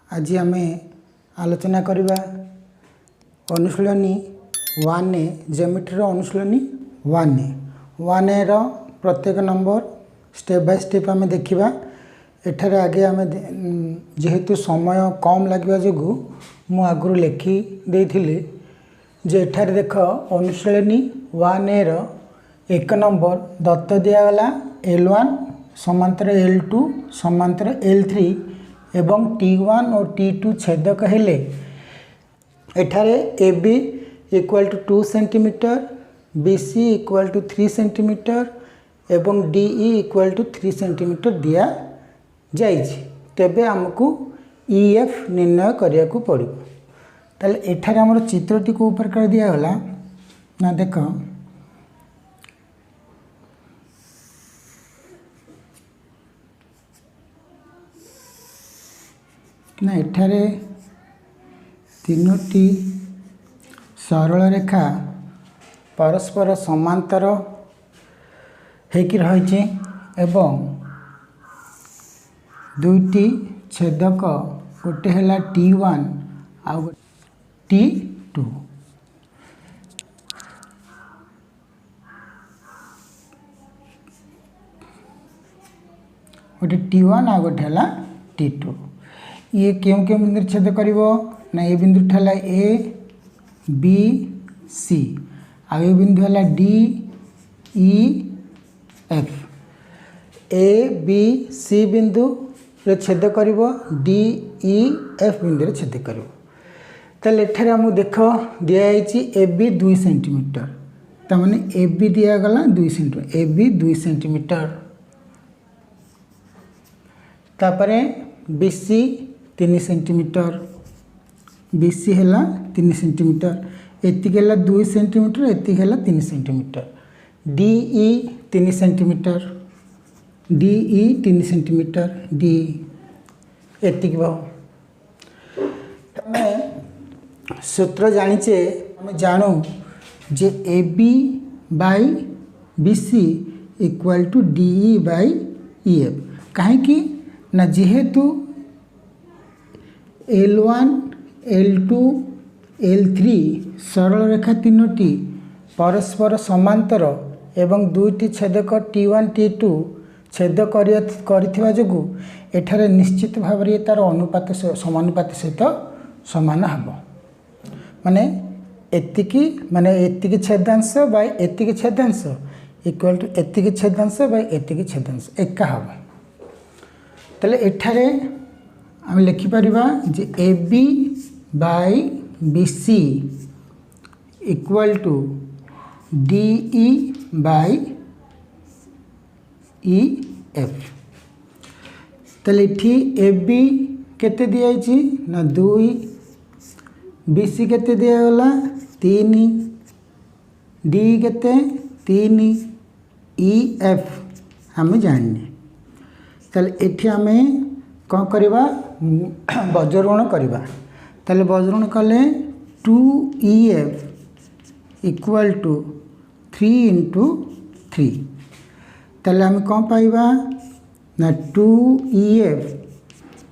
आज आम आलोचना करवा अनुशीलनी 1 ज्योमेट्री अनुशीलनी 1 रो प्रत्येक नंबर स्टेप बाय स्टेप आम देखा। एठार आगे आम जेहेतु समय कम लगे जो मु आगु लिखि देइथिली जे एठार देख अनुशीलनी 1 रो 1 नंबर दत्त दिगला L1 समांतर L2 समांतर L3 एवं T1 और T2 छेदक हेले एठारे AB equal to 2 centimetre, BC equal to 3 centimetre एवं DE इक्वल टू 3 सेंटीमीटर दिया जाइछि। तेबे हमकु EF निर्णय करिया को पड़िबो। ताले एठारे हमर चित्रटी को ऊपर कर दिया गला ना देख ना एठारे तीनोटी सरल रेखा परस्पर समांतर हेकि रहिछि एवं दुईटी छेदक गोटे हैला T1 आ T2। गोटे T1 आ गोटे हैला T2। ये क्यों क्यों बिंदु छेद करिवो ना ये बिंदु ठला A B C आ ये बिंदु हला D E F। A B C बिंदु रे छेद करिवो D E F बिंदु रे छेद करिवो। ताले एठारे हमु देख दिया आइछि AB 2 सेंटीमीटर त माने AB दिया गला 2 सेंटीमीटर AB 2 सेंटीमीटर। तापरे BC 3 सेंटीमीटर BC हैला 3 सेंटीमीटर एति गेला 2 सेंटीमीटर एति गेला 3 centimetre DE 3 centimetre DE 3 centimetre DE एति के हमें सूत्र जानिचे हमें जानू जे AB by BC equal to DE by EF कहीं कि ना जेहेतु L1 L2 L3 सरल रेखा तीनोटी परस्पर समांतर एवं दुईटी छेदक T1 T2 छेद करिथिबा जोगु एठारे निश्चित भाव रे तार अनुपात समानुपात सहित समान हबो। माने एतिकी छेदांश बाय एतिकी छेदांश इक्वल टू एतिकी छेदांश बाय एतिकी छेदांश एका हबो। तले एठारे आम लिखिपर जे AB by BC equal to DE by EF। तले इठी AB केते दिया छी ना 2 BC केते दिया गला 3 DE केते 3 EF हम जानने। तले इठी हमें कौन करवा वज्रगुण करवा ताले वज्रगुण कले 2EF इक्वल टू 3 इंटू 3 ताले हम कौन पाइबा ना 2EF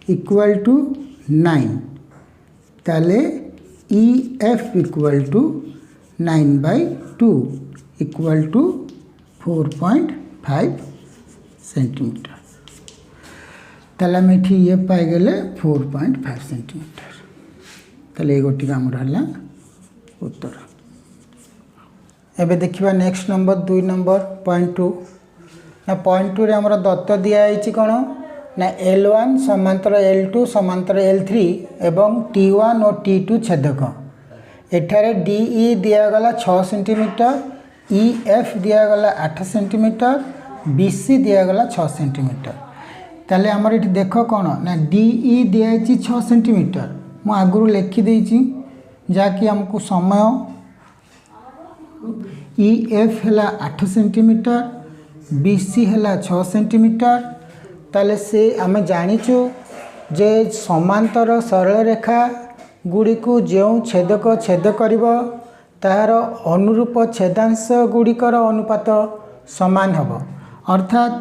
इक्वल टू 9 ताले EF equal to 9/2 equal to 4.5 centimetre. ताले हम एठी ये पाई गले 4.5 सेंटीमीटर। ताले गोटी आमर हला उत्तर। एबे देखिबा नेक्स्ट नंबर 2 नंबर पॉइंट 2 ना पॉइंट 2 रे हमर दत्त दिया आइछि कोन ना L1 समांतर L2 समांतर L3 एवं T1 और T2 छेदक एठारे DE दिया गला 6 सेंटीमीटर EF दिया गला 8 सेंटीमीटर BC दिया गला 6 सेंटीमीटर। ताले हमर इठी देखो कोन ना DE दिया 6 सेंटीमीटर मु आगुरु लिखि देइछि जाकि हमको समय EF हैला 8 सेंटीमीटर BC हैला 6 सेंटीमीटर। ताले से आम जानिचु जे समांतर सरल रेखा गुड़ी को जो छेदक छेद करिवो तार अनुरूप छेदांश गुड़िकर अनुपात समान हब। अर्थात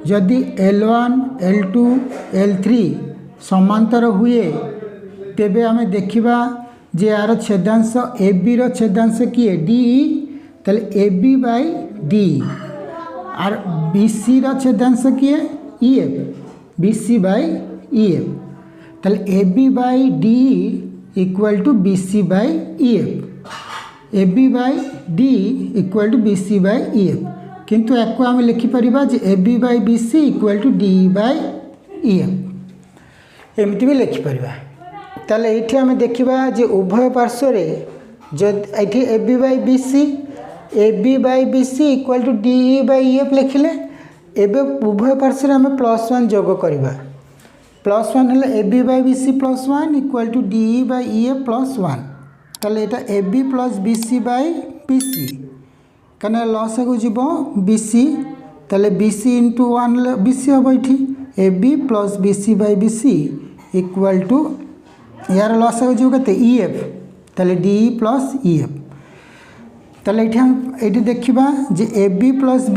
जदि L1 L2 L3 समांतर हुए तेबे आम देखा जे यार छेदांश AB रो छेदांश किए DE ताले AB बाय DE और BC रो छेदांश किए EF BC बाय EF ताले AB by DE equal to BC by EF AB by DE equal to BC by EF किंतु याको आम लिखिपर जे AB by BC equal to DE by EF एमती भी लिखिपर। ताले ये आम देखा जे उभय पार्श्व ये AB by BC equal to DE by EF लिखिले एवं उभय पार्श्व आम +1 जोग करवा +1 है AB by BC +1 equal to DE by EF +1 ताले एटा AB plus BC by BC कना लॉस को जीव BC ताले BC इंटू 1 BC हम ये AB plus BC by BC equal to यार लॉस हो जीव के EF ताले DE प्लस EF ताले ये हम ये देखा जे AB प्लस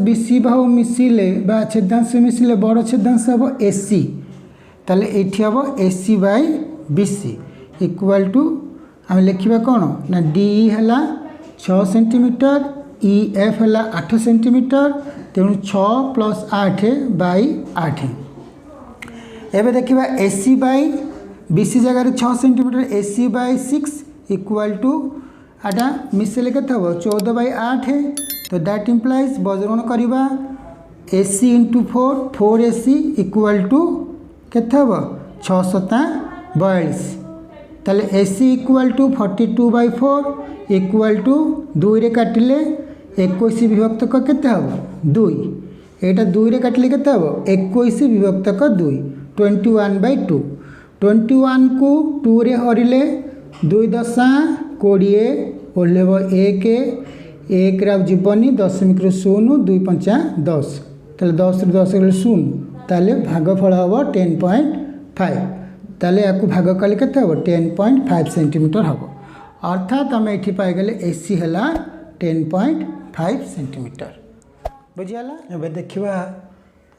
BC भाव मिसिले बा छेदांश मिसिले बड़ छेदांश हम AC ताले ये हम AC by BC equal to आम लिखा कौन ना DE है 6 सेंटीमीटर EF है 8 सेंटीमीटर तेणु 6 प्लस 8 बाय 8 एवं देखा AC बाय BC जगह 6 centimetre AC by 6 equal to आटा मिसेले के 14 बाय 8 तो दैट इम्प्लाइज बजगण करवा AC into 4 AC equal to के 6 7 42 ताले AC equal to 42 by 4 equal to 2 रे काटिले 21 विभक्त के 2 यहाँ 2 रे काटिले के 21 विभक्त 2 21 बाय 2 21 को 2 रे हरिले 2 दशा 20 ओल्हेब 1 रे जीवनी दशमिक 0 2 5 10 ताले 10 रू 10 गले 0 ताले भागफल हम 10.5 ताले या भाग कले के 10.5 सेंटीमीटर हम अर्थात आम ये पाईगले AC है 10.5 सेंटीमीटर बुझीगला। एबे देखा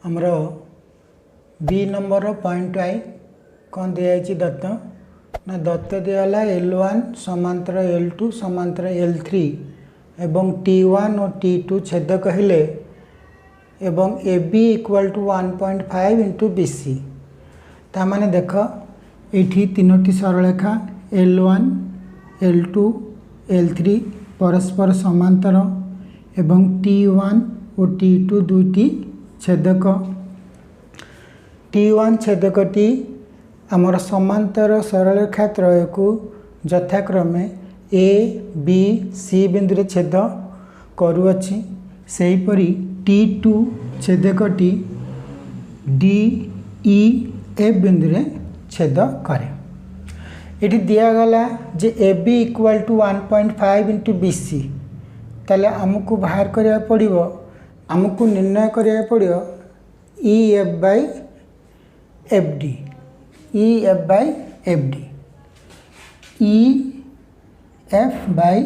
आमर B नंबर पॉइंट आई कौन दिखाई दत्त ना दत्त दिगला L1 समांतर L2 समांतर L3 एवं T1 और T2 छेद कहले एवं AB equal to 1.5 into BC ताने देख ये तीनोटी सरलरेखा L1 L2 L3 परस्पर समांतर एवं T1 और T2 दुईटी छेदक T1 छेदकटी आमर समांतर सरलरेखा त्रय को यथाक्रमे A B C बिंदु छेद करुअछि सेहीपरि T2 छेदकटी D E F बिंदु छेद करे। ये दिगला जे AB equal to 1.5 into BC ताले आमको बाहर करिया पड़िबो आमको निर्णय करिया पड़िबो EF by FD EF by FD EF by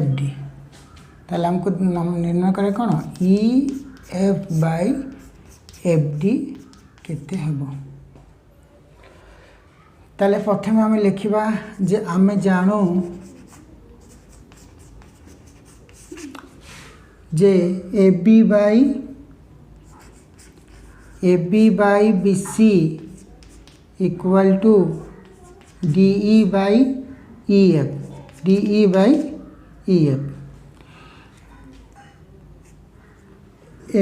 FD ताले आमको निर्णय करे कौन EF बाय FD केते हेबो ताले प्रथम आम लिखा जे आम जानू जे AB by BC equal to DE by EF DE by EF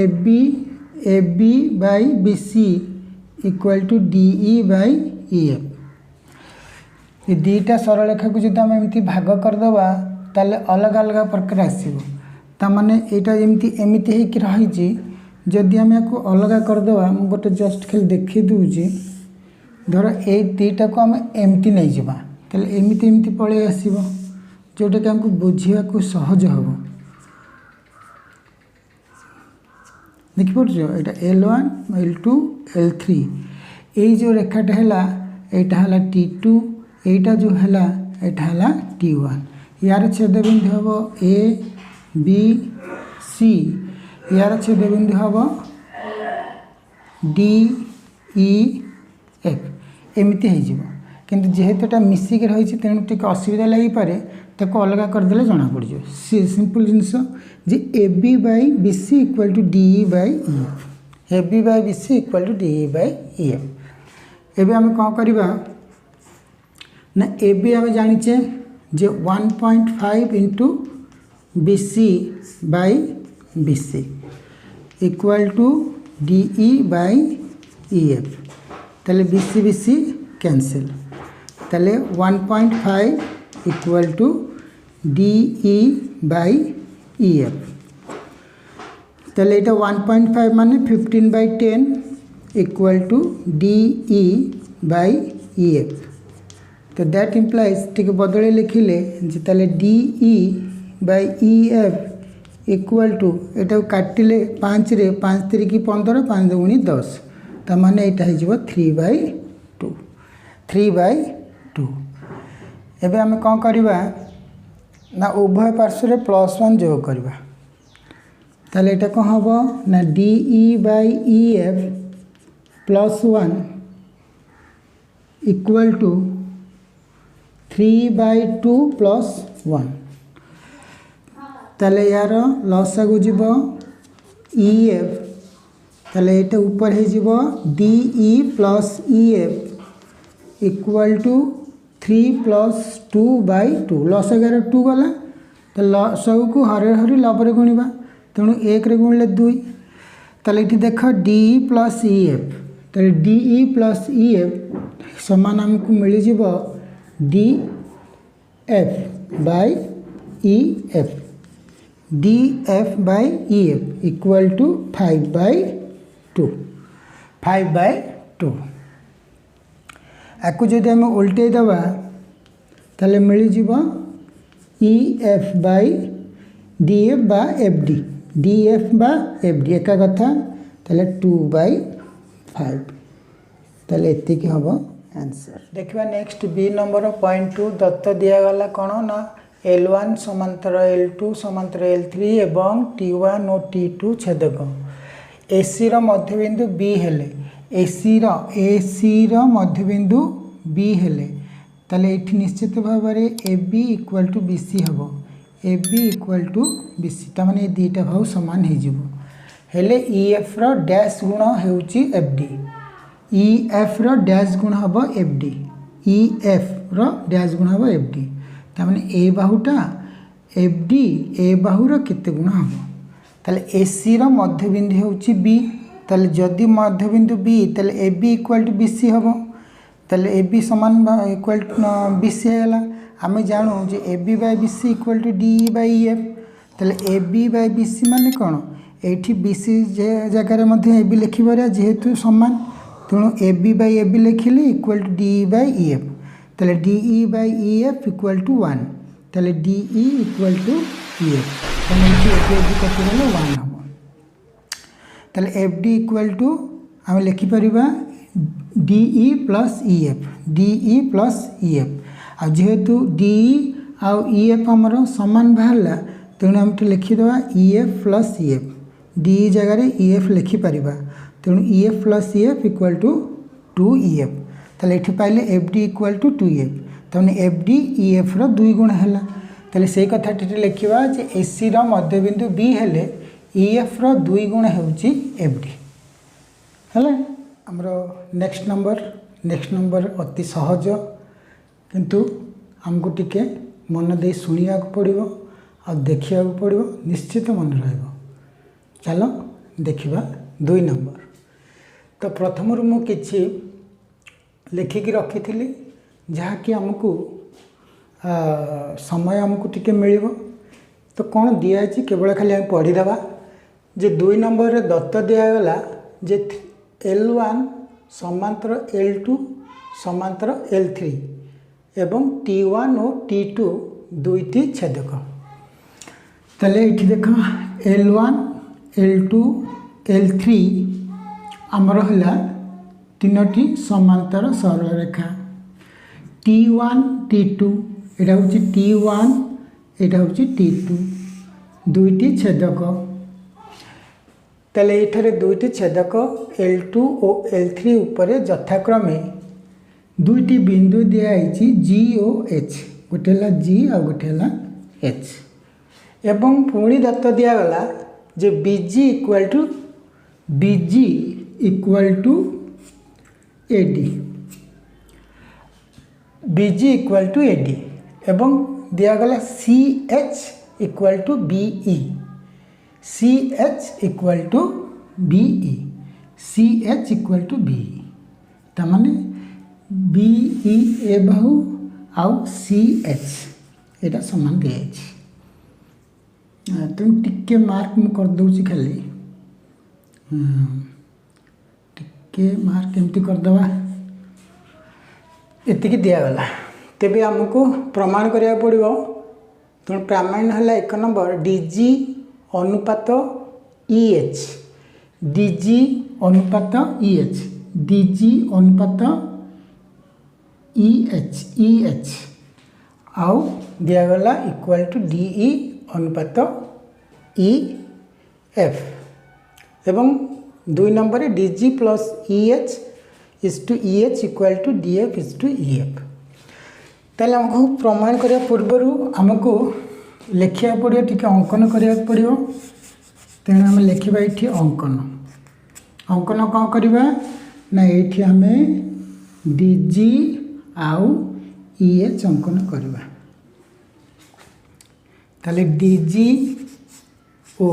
AB by BC equal to DE by EF ये दुईटा सरलरेखा को जब आम एमती भाग करदे ताले अलग अलग प्रकार आसो ताने यहाँ एमती एमती रही जदि आम या अलग करदे मुझे गोटे जस्ट खाली देखी दूची धर ये दुईटा को आम एमती नहीं जावा ताले एमती एमती पलि आसो जोटा कि आमको बुझा को सहज हम देखिपुर यहाँ L1 L2 L3 ये जो रेखाटा है यहाँ है T2 यहाँ जो है यहाँ है T1 यार छेद बिंदु हम A B C यार छेदबिंदु हम डी ई एफ एमती हो किंतु जेहेतु एटा मिसिक रही तेणु टिके असुविधा लगी पारे ताको अलग करदे जना पड़ जाए सिंपल जिनस जे A B by B C equal to D E by E F A B by B C equal to D E by E F एबे आम कौन करवा ना ए बी आम जाचे जे 1.5 into B C by B C equal to D E by E F ताले B C cancel ताले 1.5 equal to D E by E F ताले इटा 1.5 माने 15/10 equal to D E by E F तो that implies टिके बदले लिखिले जे ताले D E by E F equal to एटा काटिले 5 रे 5 3 की 15 5 दूनी 10 तो माने एटा हो 3/2 3/2 एबे आम कौन करवा ना उभय पार्श्व +1 जोग करवा ताले एटा कौन हम ना D E by E F +1 equal to 3/2 + 1 ताले यार लसागु जीव ई एफ ताले एटा ऊपर हो D E plus E F equal to 3 + 2/2 लसागर 2 गला तो लसागु को हरे हरी लबर गुणवा तेणु 1 रे गुणिले 2 ताले ये देख D E plus E F ताले D E plus E F समान आमको मिल D F by E F D F by E F equal to 5/2 5/2 आपको जब आम उल्टे दबा ताले मिल E F by D F by F D F by F D एका कथा ताले 2/5 ताले एतिक हम आंसर देखिए नेक्स्ट बी नंबर पॉइंट 2 दत्त दिगला कौन ना L1 समांतर L2 समांतर L3 एवं T1 और T2 छेदक AC रो मध्यबिंदु B हेले AC रो मध्यबिंदु B हेले ताले एठी निश्चित भाव में AB इक्वल टू BC हम AB इक्वल टू BC ता माने दीटा भाव समान हो जिवो हेले EF रो डैश गुण हेउची FD EF रो डैश गुण हम FD EF रो डैश गुण हम FD ता माने ए बाहुटा FD ए बाहुर केते गुण हम ताले AC रो मध्यबिंदु हेउची B ताले जदि मध्यबिंदु B ताले AB इक्वल टू BC हम ताले AB समान इक्वल टू BC हैला आम जानू जे AB by BC equal to DE by EF ताले AB बाय BC माने कौन एठी BC जगह मध्य AB लिखिबार जेहेतु समान तेणु AB बाय AB लिखिले equal to DE by EF ताले DE by EF equal to 1 ताले DE इक्वल टू EF ताले एठी AB कटि गले 1 हम ताले FD इक्वल टू आम लिखि परिबा DE plus EF DE plus EF आ जेहेतु DE आ EF हमर समान बाहरला तेणु आम लिखिदेवा EF प्लस EF DE जगह EF लिखि परिबा तेणु EF plus EF equal to 2EF ताले एठी पाइले FD इक्वल टू 2EF तने FD EF रो 2 गुण हैला ताले सेई कथाटी लिखिबा जे AC रो मध्यबिंदु B हेले EF रो 2 गुण हेउची FD हैला हमरो नेक्स्ट नंबर अति सहज किंतु हमको टिके मन दे सुनिया को पड़िबो आ देखिया को पड़िबो निश्चित मन रहइबो चलो देखिबा 2 नंबर तो प्रथम रु मु किछि लिखिकी रखी जहाँकि आमको समय आमको टिके मिलिबो तो कौन दिखाई केवल खाली आम पढ़ीदेवा जे 2 नंबर दत्त दिगला जे L1 समांतर L2 समांतर L3 एवं T1 और T2 दुईटी छेदक ताले ये देख L1 L2 L3 आमर है 3टी समांतर सरल रेखा T1 T2 यहाँ हूँ T1 यहाँ हूँ T2 दुईटी छेदक ताले एठारे दुईटी छेदक L2 और L3 उपरे यथाक्रमे दुईटी बिंदु दिखाई G और H, गोटे है G आ गोटे है H, एवं पुणी दत्त दिगला जे BG equal to AD, BG equal to AD एवं दिगला CH equal to BE, CH equal to BE, CH equal to BE, तमाने BE ए बाहु आउ CH एटा समान दिया तेणु टिके मार्क मु कर दूची खाली टिके मार्क एमती करदवा एतिकी दिगला। तेबे आमको प्रमाण करिया पड़िबो। तेणु प्रमाण है 1 नंबर DG अनुपात EH, DG अनुपात EH, DG अनुपात EH आउ दिगला इक्वल टू DE अनुपात EF एवं 2 number DG plus EH is to EH equal to DF is to EF। ताले हमको प्रमाण करिया पूर्व आमको लिखा पड़ो, टी अंकन करा पड़ो। तेणु आम लिखा ये अंकन, अंकन कौन करवा ना ये आम DG आउ EH अंकन करवा। ताले DG ओ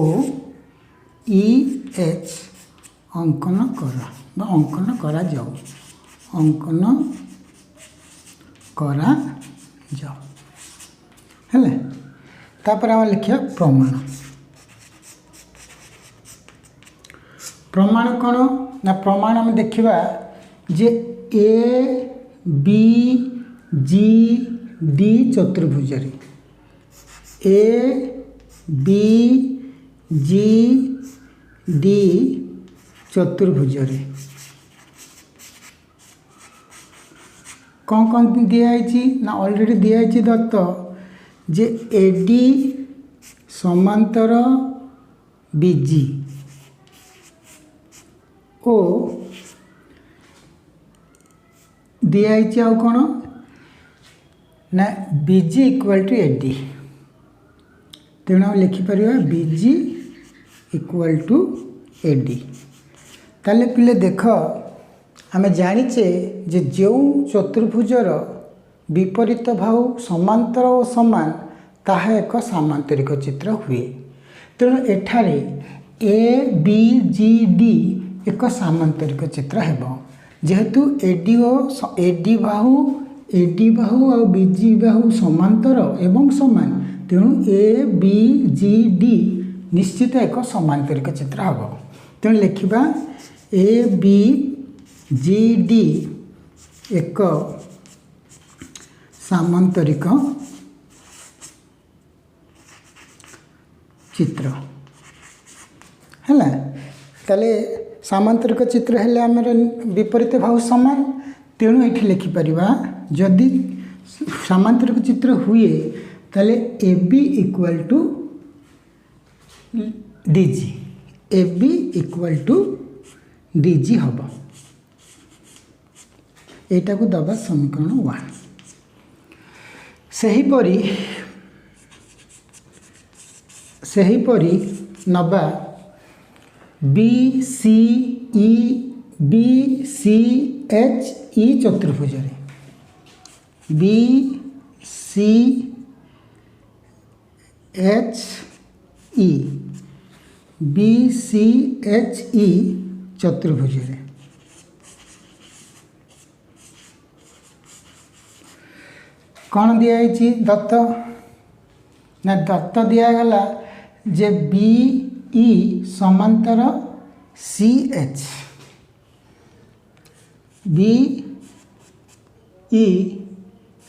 EH अंकन कर अंकन करा जाऊ, अंकन करा जाऊ है। तापर आम लिखा प्रमाण। प्रमाण कौन ना प्रमाण आम देखा जे ABGD चतुर्भुज ABGD चतुर्भुज कौन कौन दिखाई ना ऑलरेडी दिखाई दत्त जे AD समांतर BG ओ दिखाई आउ कौन ना BG इक्वल टू AD। तेणु हम लिखिपर BG इक्वल टू AD। ताले पिले देख आम जाचे जे जो चतुर्भुजर विपरीत बाहु समांतर और समान ताहा एक सामांतरिक चित्र हुए। तेणु एठारे ABGD एक सामांतरिक चित्र हेबो, जेहेतु AD बाहु और BG बाहु समांतर एवं समान, तेणु ABGD निश्चित एक सामांतरिक चित्र हेबो। तेणु लिखिबा ABGD एक सामांतरिक चित्र है। ताले सामांतरिक चित्र हेले आमर विपरीत बाहु समान। तेणु ये लिखिपर जदि सामांतरिक चित्र हुए ताले AB equal to DG, AB equal to DG हम एटा को दबा समीकरण 1। सेहीपरी नबा BCHE चतुर्भुज BCHE चतुर्भुज कौन दिखाई दत्त ना दत्त दिगला जे BE समांतर CH, BE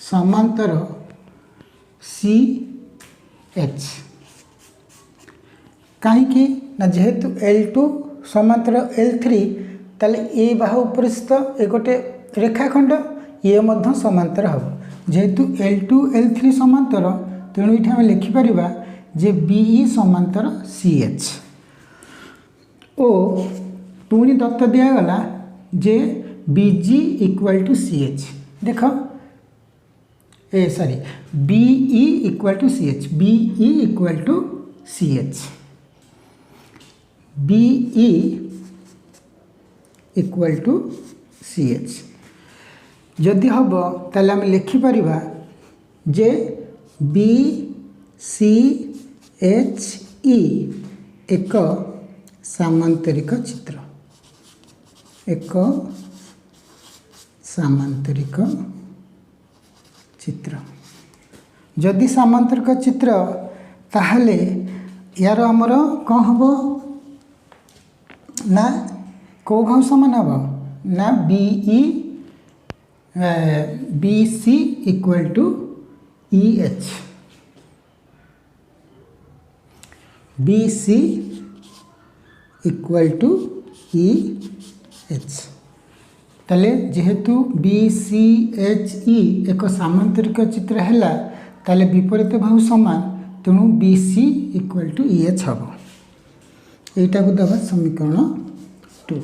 समांतर CH कहीं ना जेहेतु L2 समांतर L3 ताले ए बाहु उपरिस्थ ए गोटे रेखाखंड ये मध्य समांतर हम, जेहेतु L2 L3 समांतर तेणु ये लिखिपर जे BE समांतर CH ओ पुणी दत्त दिगला जे BG इक्वल टू CH देख ए sorry BE equal to CH BE equal to CH BE equal to CH जदि हम ताले आम लिखिपर जे BCHE एक सामांतरिक चित्र एक सामांतरिक चित्र जदि सामांतरिक चित्र ताहले यार आमर कौन हम ना कौ भाव सामान हम ना BC equal to EH BC equal to EH ताले जेहेतु BCHE एक सामांतरिक चित्र है ताले विपरीत भाव समान तेणु BC इक्वल टू EH हम यहीटा को दबा समीकरण 2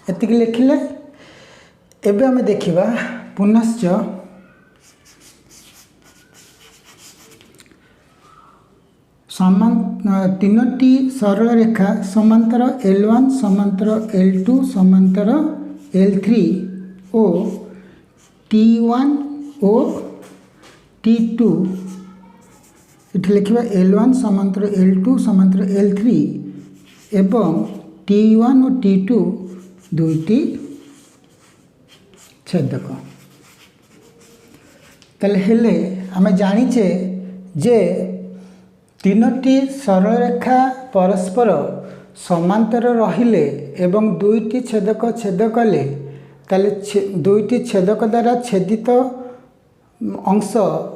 एतिक लिखिले एबे आमे देखिबा पुनश्च तीनोटी सरल रेखा समांतर L1 समांतर L2 समांतर L3 ओ T1 ओ T2 इठ लिखिबा L1 समांतर L2 समांतर L3 एवं T1 और T2 दुईटी छेदक तले हेले आमे जानिचे जे तीनोटी सरल रेखा परस्पर समांतर रहिले एवं दुईटी छेदक छेद कले ताले दुईटी छेदक द्वारा छेदित अंश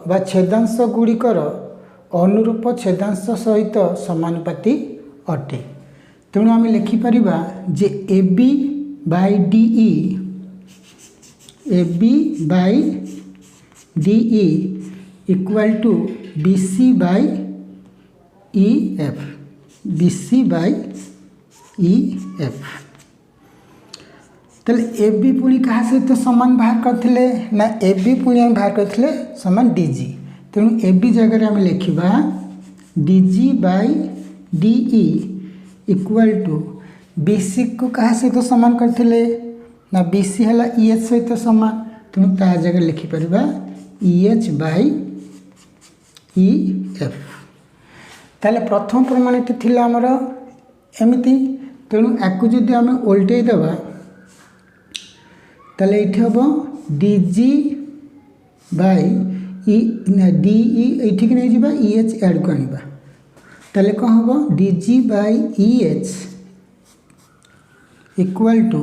बा छेदांश गुड़िकर अनुरूप छेदांश सहित समानुपाती अटे तेणु आम लिखिपर जे AB by DE equal to BC by EF BC by EF तेल AB पुणी क्या सहित समान बाहर करते ना AB पुणी आम बाहर करते समान DG तेणु AB जगह आम लिखा DG by DE equal to BC को क्या सहित समान करते ना BC है EH सहित समान तेणु ता जगह लिखिपर EH बाय EF ताले प्रथम प्रमाणटी थिला हमर एमिति तेणु याकू जदि आम ओल्टे देवा ताले ये हम DG बाय DE ये नहीं जावा EH एड को आनिबा ताले कौन हम DG by EH equal to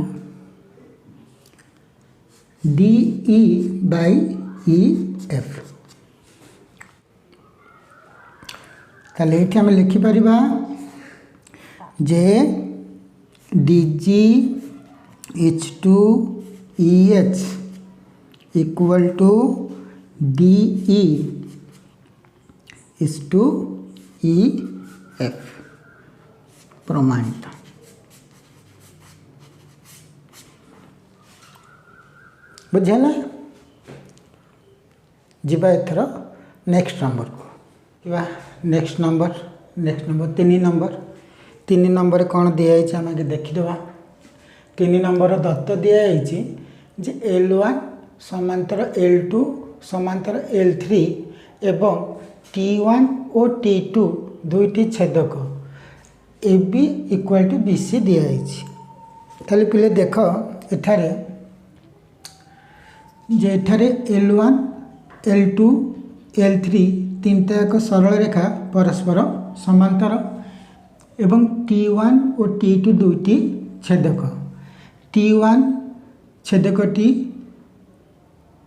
DE by EF ताले ये आम लिखिपर जे DG is to EH equal to DE is to EF प्रमाणित बुझेला जीवा एथर नेक्स्ट नंबर को नेक्स्ट नंबर 3 नंबर कौन दिखाई आम देखीदे 3 नंबर दत्त दिखाई जे L1 समांतर L2 समांतर L3 एवं T1 और T2 दुईटी छेदक AB इक्वल टू BC दिखाई ताले पिले देख एठारे जे एठारे L1 L2 L3 तीनटा एक सरल रेखा परस्पर समांतर एवं T1 और T2 दुईटी छेदक T1 छेदकटी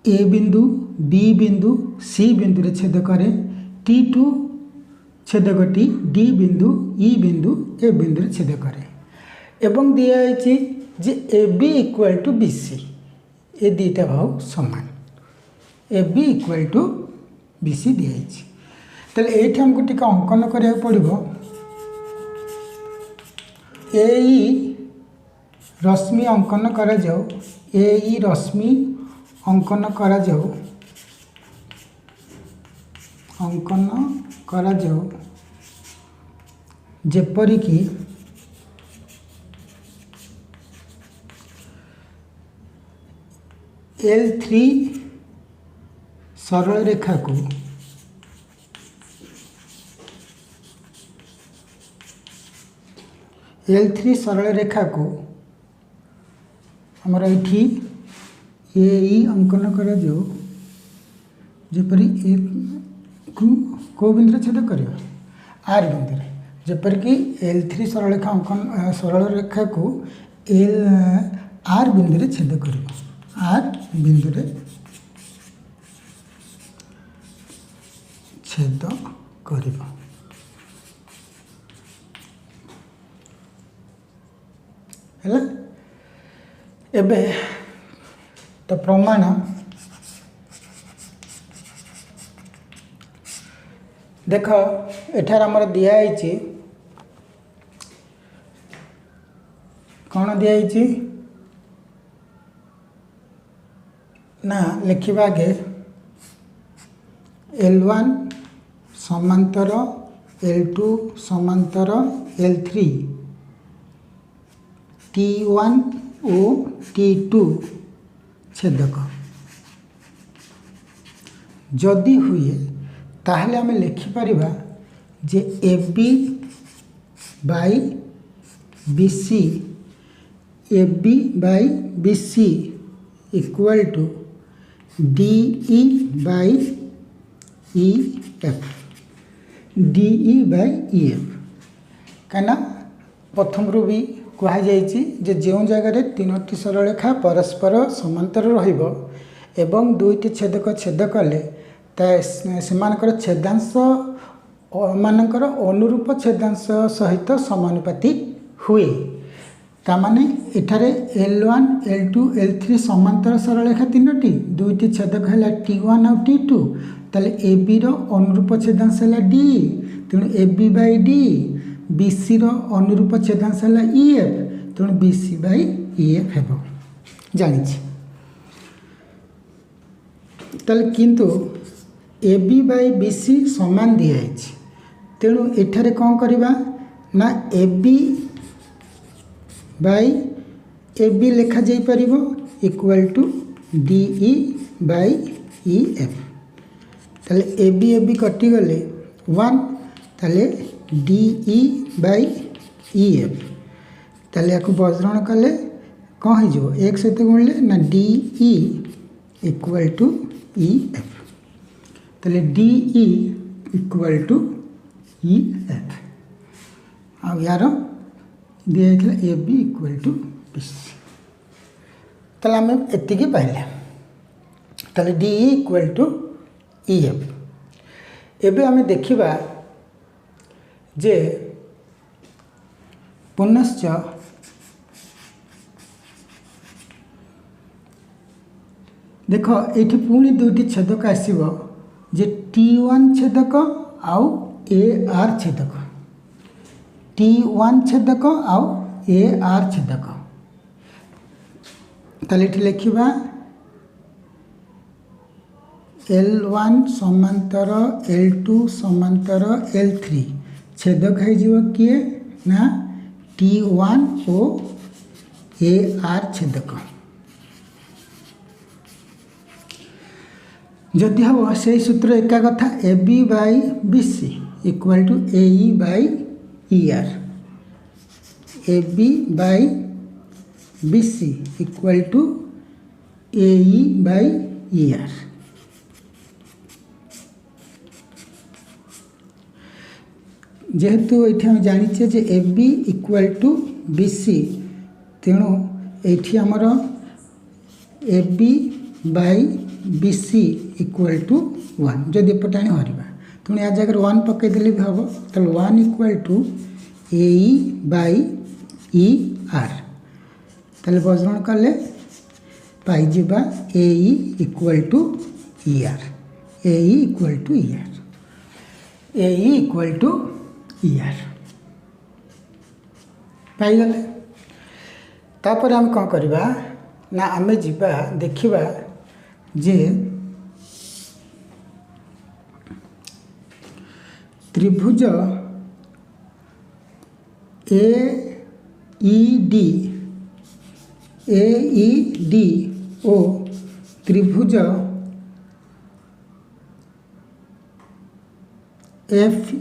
A बिंदु B बिंदु C बिंदु रे छेद करे T2 छेदकटी D बिंदु E बिंदु A बिंदु रे छेद करे एवं दिया है जे AB इक्वल टू BC ए दुईटा भाव समान AB इक्वल टू BC दिखाई ताले ये हमको टी अंकन करा पड़ो एई रश्मि अंकन करा जाऊ एई रश्मि अंकन करा जाऊ अंकन करा जाऊ जेपरिकी L3 सरल रेखा को L3 सरल रेखा को आमर ये एई अंकन करा जाऊ जेपरी ए को बिंदु छेद कर आर बिंदु जेपरिकी L3 सरल रेखा अंकन सरल रेखा को आर बिंदु छेद कर आर बिंदु छेद कर एबे तो प्रमाण देख एठार आमर दिखाई कौन दिखाई ना लिखा आगे L1 समांतर L2 समांतर L3 T1 ओ T2 छेदक जदि हुए ताहले आमे लिखिपर जे AB by BC AB by BC equal to DE by EF DE by EF कहीं प्रथम रू भी कहुई जो जगह तीनोटी सरल रेखा परस्पर समांतर रहिबो एवं दुईटी छेदक छेद कले सेमानकर छेदांश मानकर अनुरूप छेदांश सहित समानुपाती हुए तामाने एठारे L1 L2 L3 समांतर सरल रेखा तीनोटी दुईटी छेदक है T1 और T2 ताले AB रो अनुरूप छेदांश है D तेणु AB बाई D BC रो अनुरूप छेदांश है EF तेणु BC बाई EF हेबो जानिछि ताले किंतु AB बाई BC समान दिखाई तेणु एठारे कौन करिबा ना AB बाई AB लिखा जाई परिबो equal to DE by EF ताले AB AB कटि गले 1 ताले DE बाई EF ताले याकु वज्रण कले कौन हो एक सहित गुणले ना DE इक्वल टू EF ताले DE इक्वल टू EF आ यार दिया AB इक्वल टू BC ताले आम एतिकी पाइले ताले DE इक्वल टू EF एबे आम देखिबा जे पुनश्च देख ये पुणी दुईटी छेदक आसब जे T1 छेदक आउ AR छेदक T1 छेदक आउ AR छेदक ताले लिखा L1 समांतर L2 समांतर L3 छेदक है किए ना T1 ओ AR छेदक जदि हम से सूत्र एका कथा AB by BC equal to AE by ER AB by BC equal to AE by ER जेहेतु ये हम जाचे जे AB इक्वल टू BC तेणु ये आमर AB by BC equal to 1 जदि एपटे आनी हरवा तेणु या जगह 1 पकईदे भी हम तो 1 equal to AE by ER ताले वज्रण कले पाइबा AE equal to ER AE equal to ER AE equal to ER पाइगले तापर आम कौन करवा ना आमे जीवा देखिबा जे त्रिभुज AED ओ त्रिभुज REF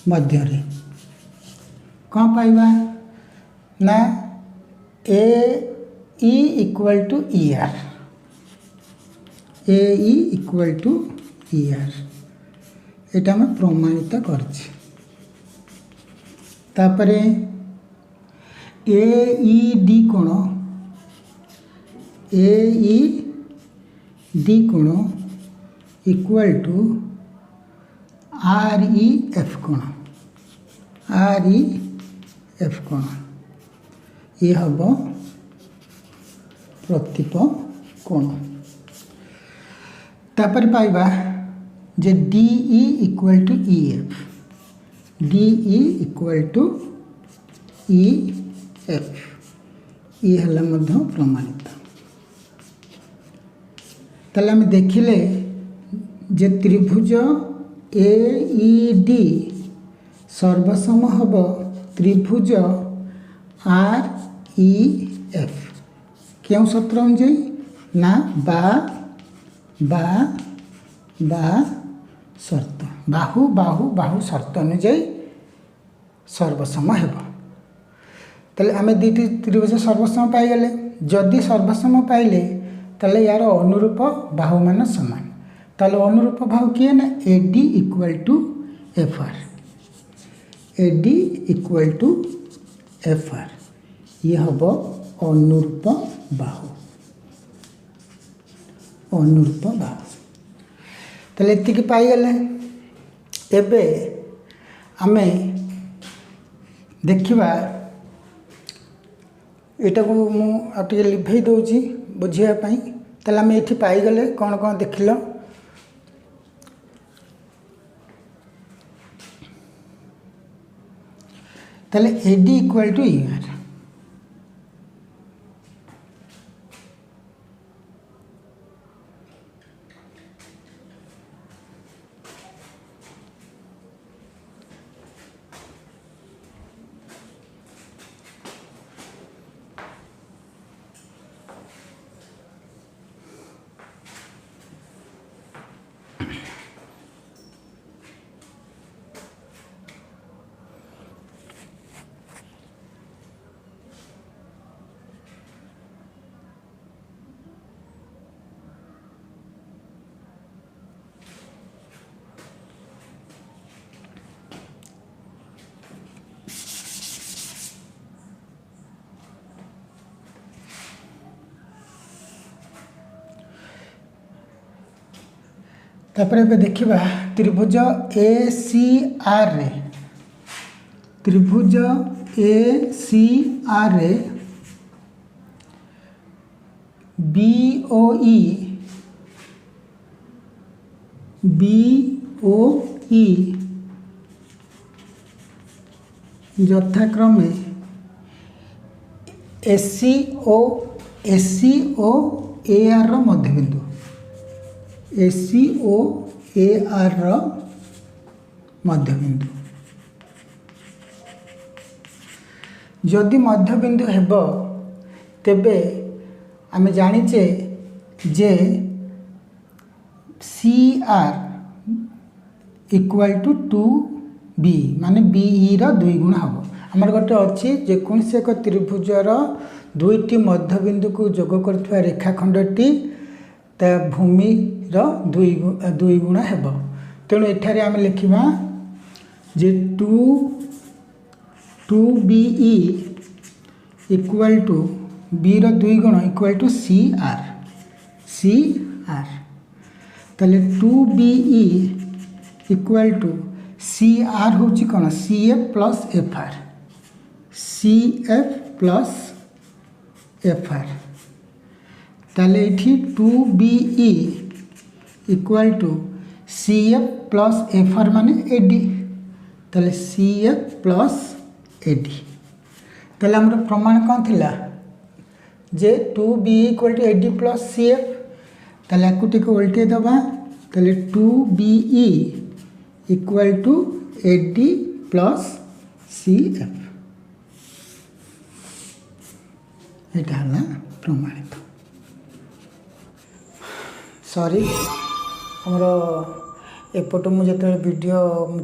मध्य कौन पाइबा ना AE equal to ER AE equal to ER एटा मैं प्रमाणित करछि तापरे AED कोण AED कोण इक्वल टू REF कोण REF कोण ये हम प्रतीप कोण तापर पाइबा जे DE equal to EF DE equal to EF ये हला मध्य प्रमाणित ताले हम देखिले जे त्रिभुज AED सर्वसम हब त्रिभुज REF क्यों सूत्र अनुଯାयी ना बा शर्त बाहु बाहु बाहु शर्त अनुଯାयी सर्वसम हेब ताले आमे दीटी त्रिभुज सर्वसम पाइगले जदि सर्वसम पाइले ताले यार अनुरूप बाहु मान समान ताले अनुरूप बाहु किए ना AD equal to FR AD equal to FR ये हम अनुरूप बाहु ताले एतिकी पाइगले एबे आमे देखिबा एटा को मु आटे लिभेई दउची बुझिया पई ताले आमे एठी पाइगले कोन कोन देखिलो ताले AD इक्वल टू ER तापर ए देखिबा त्रिभुज ACR रे त्रिभुज ACR रे BOE यथाक्रमे SCO AR मध्यबिंदु SCO AR मध्यबिंदु जदि मध्यबिंदु हेब तेबे आमे जानिचे जे CR इक्वल टू 2B माने BE रो 2 गुण हम आमर गोटे अच्छी जेकोसी एक त्रिभुजर दुईटी मध्यबिंदु को जोग कर रेखाखंडटी ता भूमि दुई गुण हेब तेणु एठारे आम लिखा जे 2BE इक्वल टू B रो 2 गुण इक्वल टू CR ताले 2BE इक्वल टू CR होची कौन CF प्लस FR ताले इठी 2BE equal to CF plus F R माने एडी ताले सी एफ प्लस एडी ताले हमर प्रमाण कौन थिला जे 2b equal to AD plus C F ताले आकु टिके उल्टे दबा ताले 2be equal to AD plus C F एटा हला प्रमाणित सॉरी हमरो एपटो मुझे वीडियो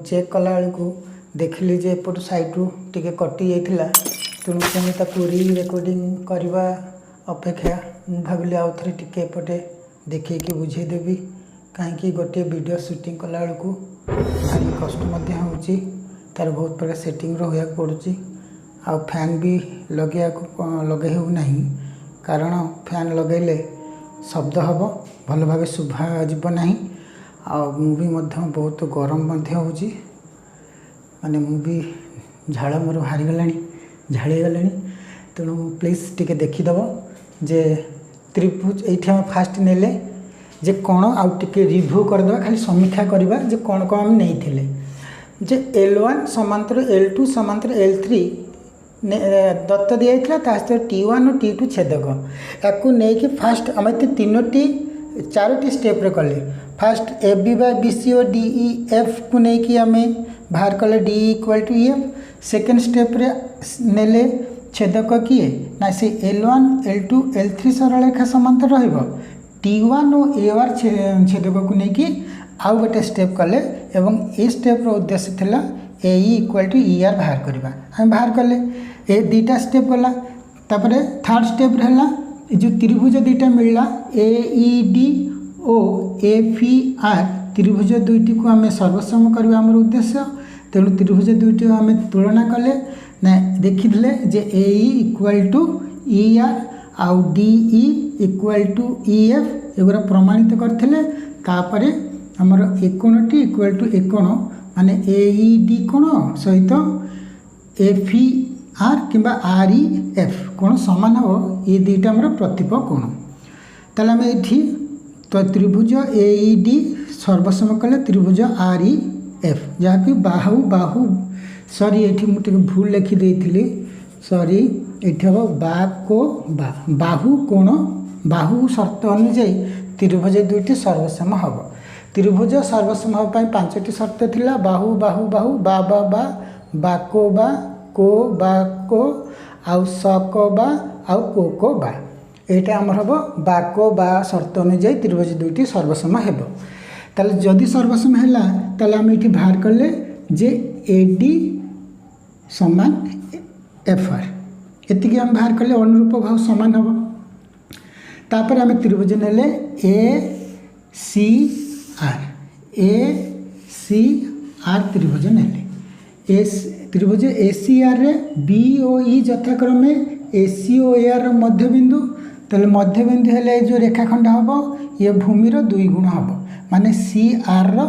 चेक कला बेलू देखिली जे एपट साइड रू टिके कटि जाइथिला तेणु पुणी ताकू री रेकर्डिंग करवा अपेक्षा भाविली आउ थे टिके एपटे देखिए बुझेदेवी कहीं गोटे वीडियो शूटिंग कला बेलू भारी कष्ट होची तार बहुत प्रकार सेटिंग रहा पड़ुची आ फैन भी लगे ना कारण फैन लगेले शब्द हम भल भाव शुभा जीव ना मुवी बहुत गरम होची माने मुवी झाड़ मोर बाहरी गला झाड़ी गला तेणु प्लीज टिके देखीदेव जे त्रिभुज ये आम फास्ट नेले जे कौन आउ टिके रिव्यू करदे खाली समीक्षा करवा जे कौन कौन आम नहीं जे L1 समांतर L2 समांतर L3 दत्त दिया सहित T1 और T2 छेदक या नहीं कि फास्ट आम तीनोटी चारोटी स्टेप कले first A B by B C और डी ई एफ को लेकिन आम बाहर कले D equal to F second step रे नेले छेदक किए ना से L1 L2 L3 सरल रेखा समांतर T1 और AR छेदक को लेकिन आउ गोटे स्टेप कले एवं ए स्टेप रो उद्देश्य थिला ए इक्वल टू ई आर बाहर करवा आम बाहर कले ए दीटा स्टेप गला तापरे थर्ड स्टेप रहला जो त्रिभुज दीटा मिलला ए ई डी ओ एफ ई आर त्रिभुज दुईटी को आम सर्वसम करवा आम उद्देश्य तेणु त्रिभुज दुईटी आम तुलना कले ना देखिले जे A equal to E R आउ D E equal to E F एगुरा प्रमाणित करथिले तापरे हमर एकोणटी इक्वल टू एकोण माने ए ई डी कोण सहित एफ ई आर किंबा आर ई एफ कोण समान हो ये दुईटा हमर प्रतिप कोण ताले हम एठी तो त्रिभुज ए ई डी सर्वसम कले त्रिभुज आर ई एफ जहाँ कि बाहु बाहु सॉरी एठी मुझे भूल लिखी देइथिली सॉरी एठी हो बाको बाहु कोण बाहु शर्त अनुଯାयी त्रिभुज दुईटी सर्वसम हम त्रिभुज सर्वसम होगा पांचटी शर्त थिला बाहु बाहु बाहु बा बा बा बाको बा को आउ सको बा आउ को बा एटा हमर हबो बाको बा शर्त अनुଯାयी त्रिभुज दुईटी सर्वसम हेबो ताले जदि सर्वसम हैला ताले हम एठी बाहर करले जे एडी समान एफ आर एतिकी हम बाहर करले अनुरूप भाव समान हबो तापर हम त्रिभुज नेले ए सी आर त्रिभुज नेले एस त्रिभुज ACR रे बी ओ ई यथाक्रमे AC ओ AR मध्यबिंदु तेल मध्यबिंदु हेले जो रेखाखंड हम ये भूमिर 2 गुण हम माने CR रो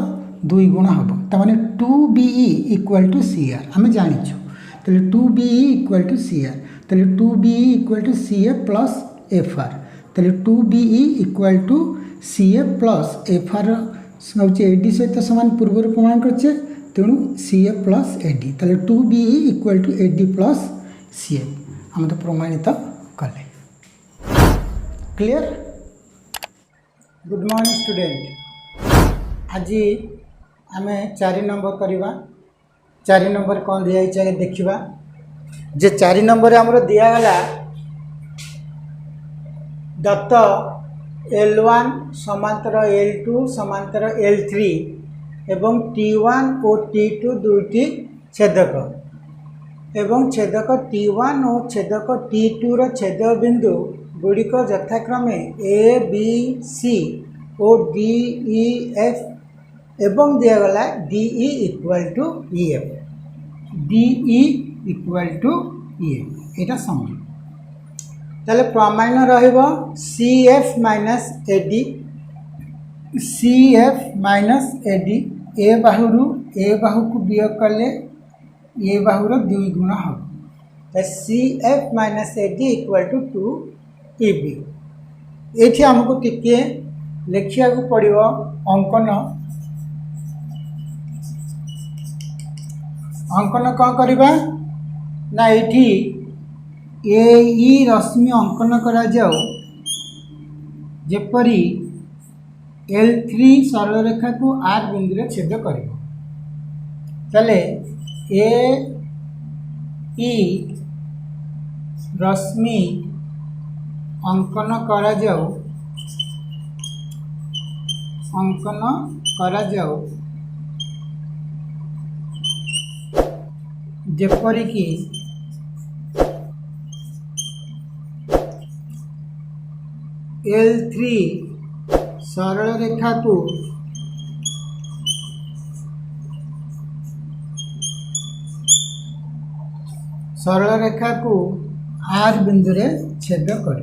2 गुण हम ताने 2BE इक्वल टू CR आम जानिछु तेल 2BE इक्वल टू CR तेल 2BE equal to CF plus FR तेल 2BE equal to CF plus FR हूँ एडी सहित सामान पूर्व प्रमाण करछे तेणु CF प्लस एडी ताले 2BE equal to AD plus CF आम तो प्रमाणित कले क्लियर गुड मॉर्निंग स्टूडेंट आज आम 4 नंबर करवा 4 नंबर कौन दिया देखा जे 4 नंबर आमर दिगला दत्त L1 समांतर L2 समांतर L3 एवं T1 और T2 दुईटी छेदक एवं छेदक T1 और छेदक T2 रो छेद बिंदु गुड़िक यथाक्रमे A B C और D E F एवं दिगला D E equal to E F D E equal to E F एटा समझ ताले प्रमाण रहिबो CF minus AD CF minus AD ए बाहुरु ए बाहु को वियोग कले ए बाहुर 2 गुण हम CF minus AD equal to 2EB ये आमको टिके लिखा पड़ो अंकन अंकन कौन करवा ना ये ए रश्मि अंकन करा जाओ जेपरी L3 सरल रेखा को आर बिंदु रे छेद कर चले ए ई रश्मि अंकन करा जाओ जेपरी कि L3 सरल रेखा को आर बिंदु रे छेद कर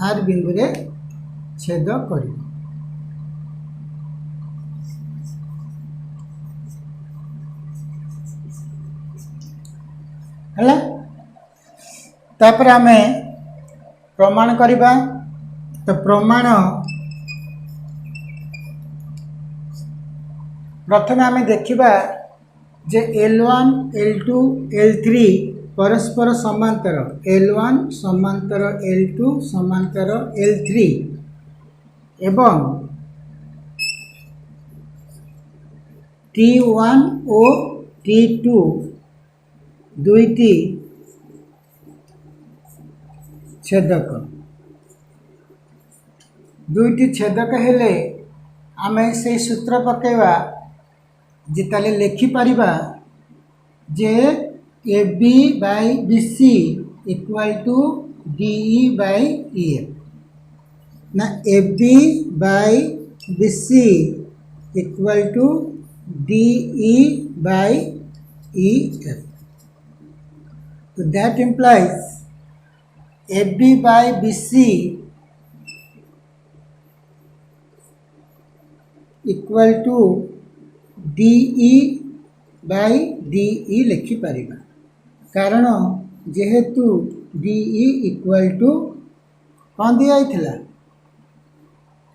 आर बिंदु रे छेद कर है तापर आमे प्रमाण करिबा तो प्रमाण प्रथम आमे देखिबा जे L1 L2 L3 परस्पर समांतर L1 समांतर L2 समांतर L3 एवं T1 और T2 दुईटी छेदक हेले आमे से सूत्र पकेवा जे ताले लिखि परिबा जे AB by BC equal to DE by EF ना AB by BC equal to DE by EF तो that implies AB by BC equal to DE by DE लिखि परिबा कारण जेहेतु DE इक्वल टू कौन दिया थिला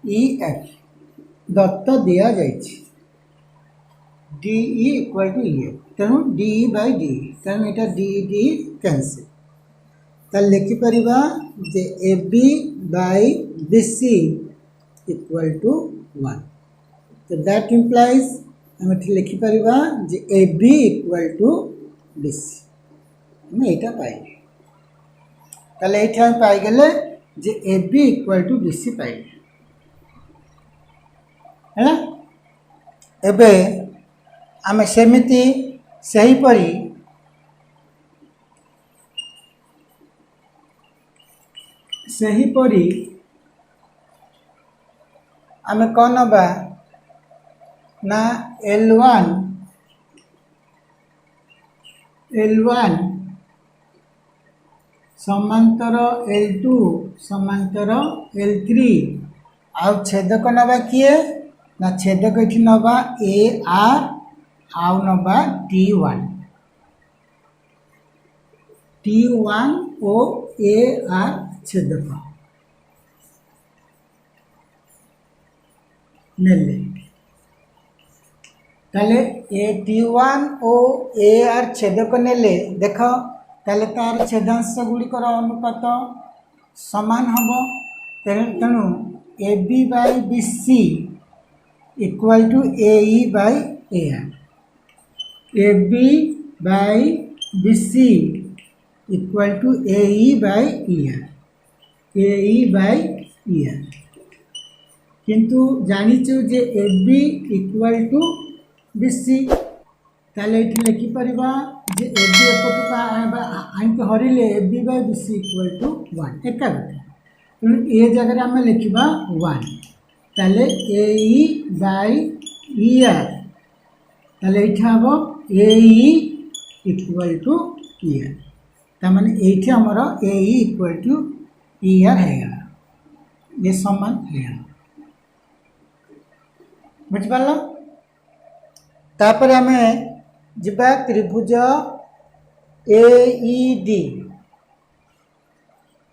EF दत्त दिया जाइछि DE इक्वल टू EF तेणु DE by DE तेणु एटा DE कैंसिल ताल लिखि परिबा जे AB by BC equal to 1 तो दैट implies हम एठी लिखि परिबा जे AB इक्वल टू BC हम एटा पाइले ताले एठी हम पाइ गेले जे AB इक्वल टू BC पाइले है एबे आमे सेमिति सही परी आमे कौन बा ना L1 समांतर L2 समांतर L3 आउ छेदक नबा किए ना छेदक एठी नबा AR आउ नबा T1 ओ AR छेदक नेले ताले ए T1 ओ AR छेदक नेले देख ताले तार छेदांश गुड़िकर अनुपात समान हम तेणु AB by BC equal to AE by AR AB by BC equal to AE by ER किंतु जानिचु जे AB इक्वल टू BC ताले एठी लिखि परिबा जे AB एपटु आइक हरिले AB by BC equal to 1 एका तेणु ए जगह आम लिखा 1 ताले AE बाय ER ताले एठी हम AE इक्वल टू ER तामाने एठी हमर AE इक्वल टू ER है ये समान है बुझ पाला तापर आमे जिबा त्रिभुज AED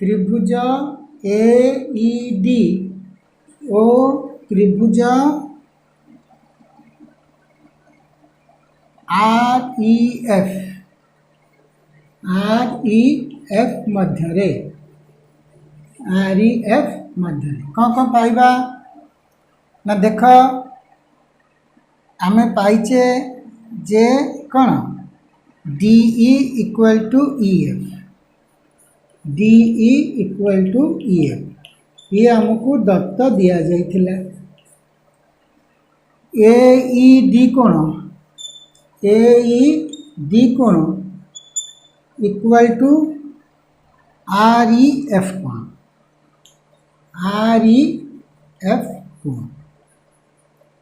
त्रिभुज AED ओ त्रिभुज REF मध्य कौन कौन पाइबा ना देख आमे पाइचे जे कौन DE इक्वल टू EF ये हमको दत्त दिया जाइथिला। AED कोण इक्वल टू REF कोण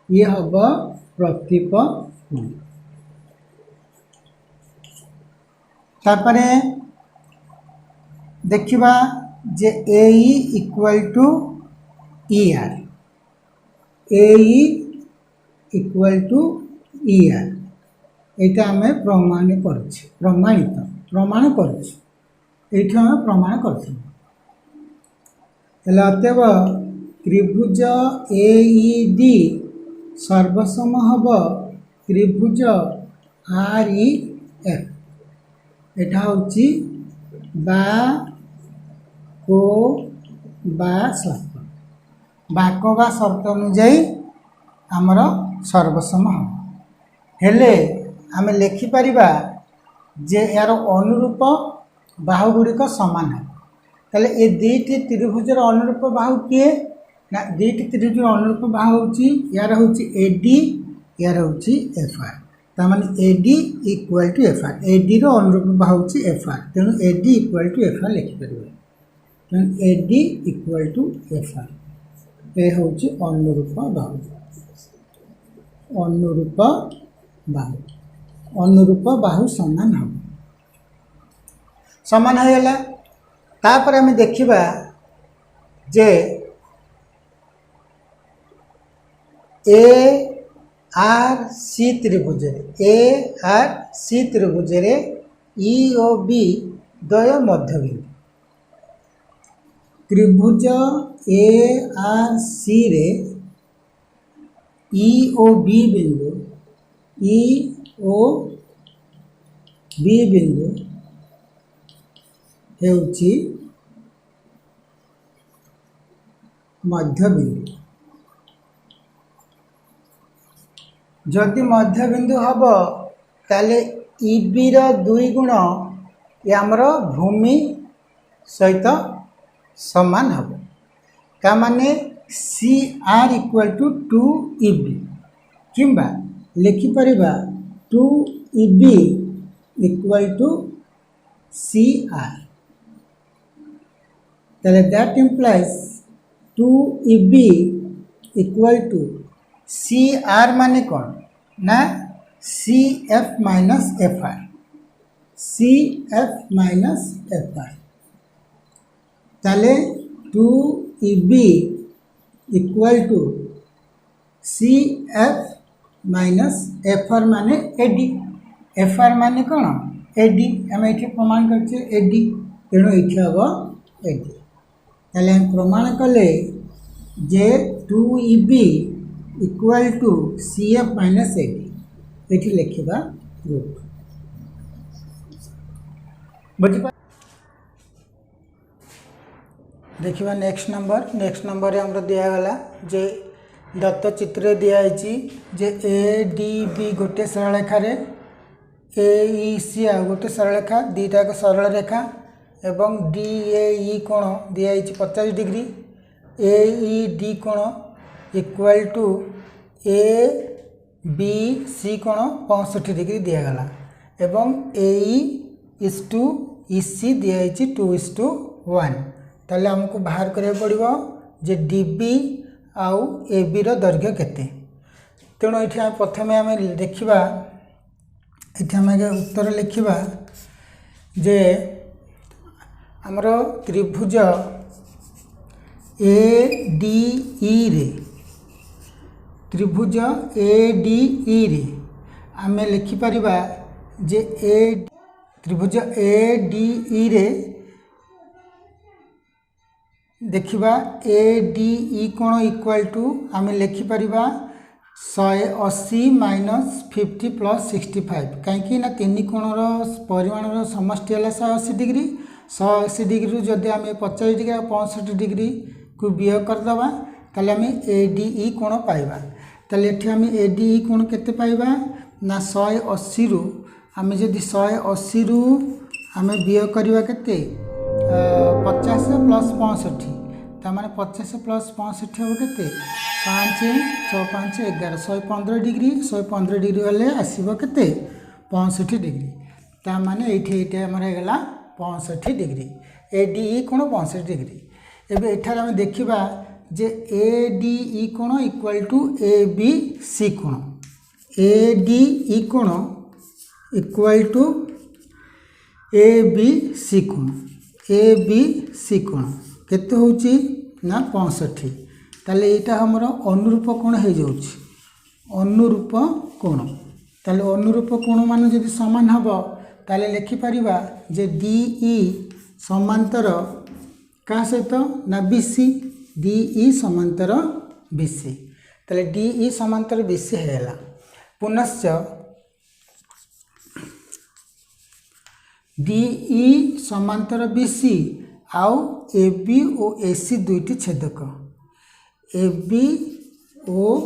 ये हम प्रतीप कोण। तापरे देखिबा जे AE इक्वल टू ER एटा हमें प्रमाण कर अतएव त्रिभुज AED सर्वसम हम त्रिभुज REF एटा होची बाको बा शर्त अनुजाई आमर सर्वसम हम हेले आमे लेखि परिबा जे यार अनुरूप बाहु गुड़िक समान है ताले ए दुईटी त्रिभुजर अनुरूप बाहु किए ना दुईटी त्रिभुजर अनुरूप बाहु होची यार होची AD यार होची FR तामाने AD equal to FR AD रो अनुरूप बाहु होची FR तेणु AD इक्वल टू FR लिखि परिबा तेणु AD इक्वल टू FR ए होची अनुरूप बाहु समान हम समान है तापर आम देखिबा जे ARC त्रिभुज रे EOB द्वय मध्यबिंदु त्रिभुज ARC रे EOB बिंदु हेउची मध्यबिंदु जदि मध्यबिंदु हम ताले EB रो दुई गुण ये आमर भूमि सहित समान हम का माने CR इक्वल टू 2EB किंबा लिखि परिबा 2EB इक्वल टू CR ताले that implies 2EB equal to CR माने कौन ना CF माइनस FR ताले 2EB equal to CF minus FR माने AD FR माने कौन AD आम ये प्रमाण कर AD तेणु ये हम AD ताले हम प्रमाण कले जे 2EB equal to CF minus AD ये लिखा प्रूफ बुझिपा। देखिबा नेक्स्ट नंबर रे हमरा दिया गला जे दत्त चित्र दिखाई जे ADB गोटे सरल रेखा रे AEC आ गोटे सरल रेखा दीटा एक सरल रेखा एवं DAE कोण दिखाई 50 डिग्री AED कोण इक्वल टू ABC कोण 65 डिग्री दिया गला एवं AE इज टू EC दिखाई 2:1 ताले हमको बाहर करिया पड़िबो जे DB आउ AB रो दैर्घ्य केते तेणु ये प्रथम आम देखा ये आम उत्तर लिखा जे आमर त्रिभुज ADE रे आम लिखिपर जे त्रिभुज ADE रे देखिबा ADE कोण इक्वल टू आम लिखिपर 180 माइनस 50 प्लस 65 कहीं ना तीन कोणर परिमाण समष्टि है 180 डिग्री 180 डिग्री जदि आम 50 डिग्री और 65 डिग्री को वियोग करदे ताले आम ADE कोण पाइबा ताले एठी आम ADE कोण केते पाइबा ना 180 रु आम जदि 180 रु आम वियोग करवा केते 50 प्लस 65 तार 50 प्लस 65 हम के 5 6 5 11 115 डिग्री 115 डिग्री वाले आसब के 65 डिग्री तार माने ये आमर होगा 65 डिग्री ADE कोण 65 डिग्री एवं एठार आम देखा जे ADE कोण इक्वल टू ABC कोण ADE कोण इक्वल टू ABC कोण ABC कोण केते होची ना 65 ताले एटा हमर अनुरूप कोण हो जाउची अनुरूप कोण ताले अनुरूप कोण मान जदि समान हबो ताले लिखि परिबा जे DE समांतर का सहित ना BC DE समांतर BC ताले DE समांतर BC हैला पुनश्च DE समांतर BC आउ AB और AC दुईटी छेदक AB और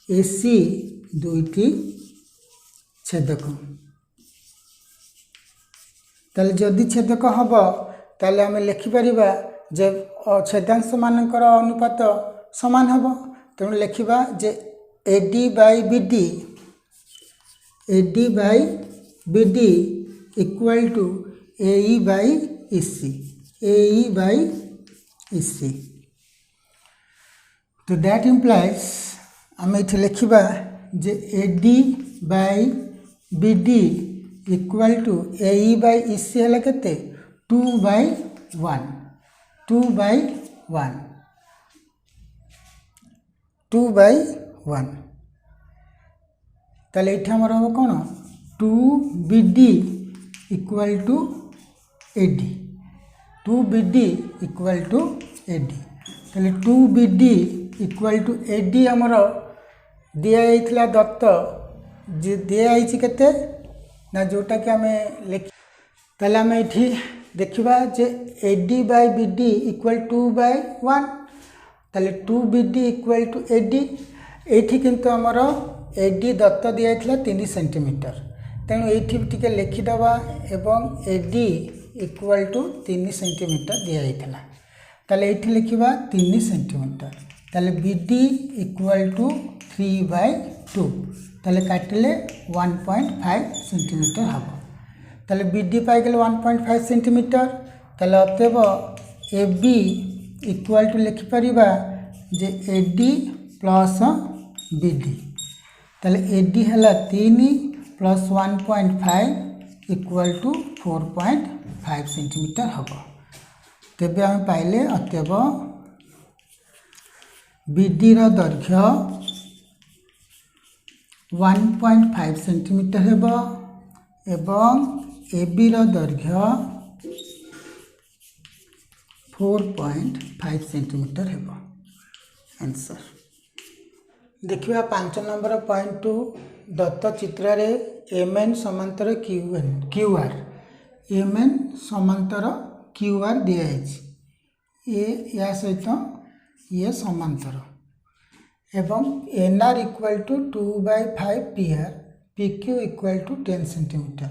AC दुईटी छेदक ताले जदि छेदक हम ताले आम लिखिपर जे छेदांश मानकर अनुपात समान हम तेणु लिखा जे AD by BD equal to AE by EC तो दैट इम्प्लाइज आम ये लिखा जे AD by BD equal to AE by EC है केते 2/1 ताले ये आमर हम कौन 2BD equal to AD 2BD equal to AD ताले 2BD इक्वल टू AD आमर दिया दत्त दिखाई केते ना जोटा कि आम लिख ताले आम ये देखा जे AD बाय BD इक्वल 2/1 ताले 2BD इक्वल टू AD ये किंतु आमर AD दत्त दिया 3 सेंटीमीटर तेणु ये लिखिदबा एवं AD इक्वल टू 3 सेंटीमीटर दिखाई ताले ये लिखा 3 सेंटीमीटर ताले BD इक्वल टू 3/2 ताले काटिले 1.5 सेंटीमीटर हम ताले BD पाइगले 1.5 सेंटीमीटर ताले अतएव AB इक्वल टू लिखिपर जे AD प्लस BD ताले AD है 3 प्लस 1.5 इक्वल टू 4.5 सेंटीमीटर हम तेबे आम पाइले अतएव BD रो दैर्घ्य 1.5 सेंटीमीटर हेबो एवं AB रो दैर्घ्य 4.5 सेंटीमीटर हेबो आंसर देखिए 5 नंबर पॉइंट टू दत्त चित्र रे MN समांतर QR MN समांतर QR दिखाई या सहित ये समांतर एवं NR equal to 2/5 PR PQ equal to 10 centimetre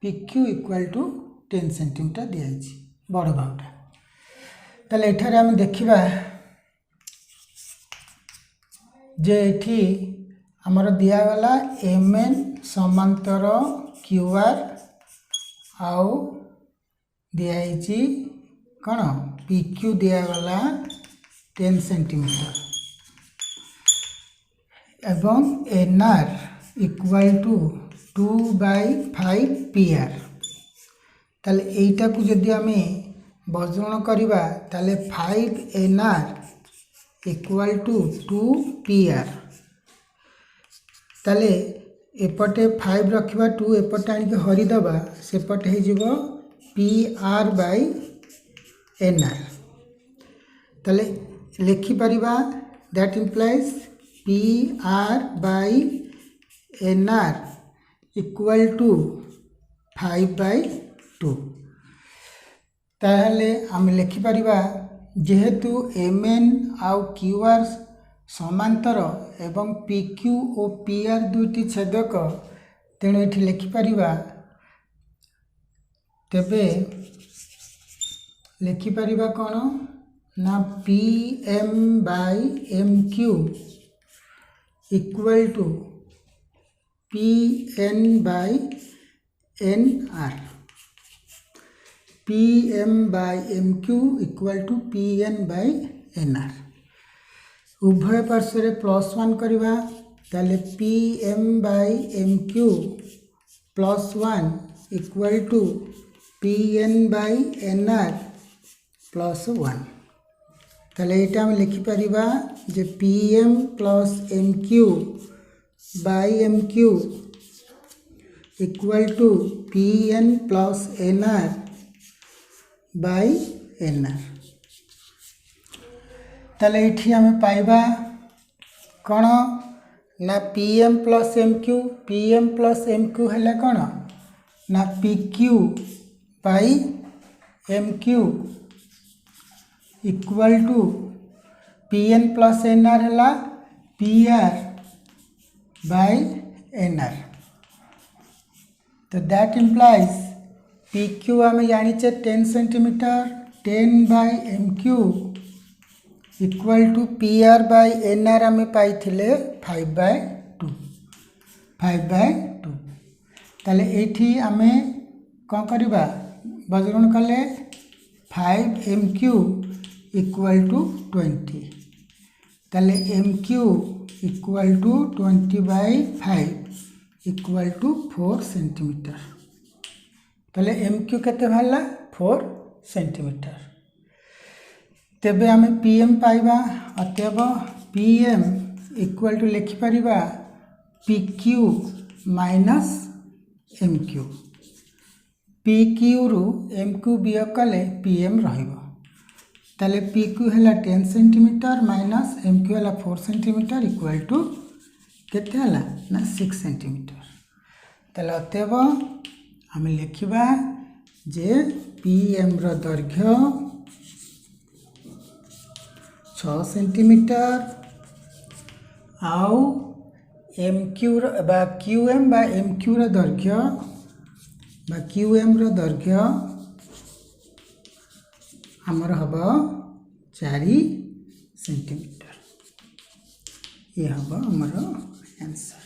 PQ equal to 10 centimetre दिखाई बड़ भावटा ताले एठारे आम देखिबा जे एठी हमर दियागला MN समांतर QR आउ दिखाई कौन PQ दियागला 10 सेंटीमीटर एवं NR इक्वल टू 2/5 PR ताले एटा को जदि आम वर्जन करवा ताले 5 NR इक्वल टू 2 PR ताले एपटे 5 रखा 2 एपटे आनिक हरिदबा सेपटे हो PR बाय NR ताले लिखिपर that implies P R by N R equal to 5/2 ताहले आम लिखिपर जेहेतु एम एन आउ क्यू आर समांतर एवं पी क्यू और पी आर दुईटी छेदक तेणु ये लिखिपर तेबे लिखिपर कौन ना P M by M Q equal to P N by N R P M by M Q equal to P N by N R उभय पार्श्व +1 करवा ताले P M by M Q +1 equal to P N by N R +1 ताले एटा हम लिखिपर जे P M plus M Q by M Q equal to P N plus N R by N R ताले एठी आम पाइबा कौन ना P M plus M Q है कौन ना P Q by M Q equal to P N plus N R है P R by N R तो दैट इम्प्लाइज पी क्यू आम जाचे 10 centimetre 10 by M Q equal to P R by N R आम पाई 5/2 ताले एठी आम कौन करवा बजरण कले 5 एम क्यू इक्वल टू 20 ताले M Q equal to 20/5 equal to 4 centimetre ताले एम क्यू केते बाहरला 4 सेंटीमीटर तेबे आम पी एम पाइबा अतएव पी एम इक्वल टू लिखिपर P Q minus M Q P Q रु एम क्यू वियोग कले पी एम ताले पी क्यू है 10 सेंटीमीटर माइनस एम क्यू है 4 सेंटीमीटर इक्वल टू केते है ना 6 सेंटीमीटर ताले अतएव आम लिखा जे पी एम रो दैर्घ्य 6 सेंटीमीटर आउ एम क्यू बा क्यू एम बा एम क्यू रो दैर्घ्य बा क्यू एम रो दैर्घ्य आमर हम 4 सेंटीमीटर ये हम आमर आंसर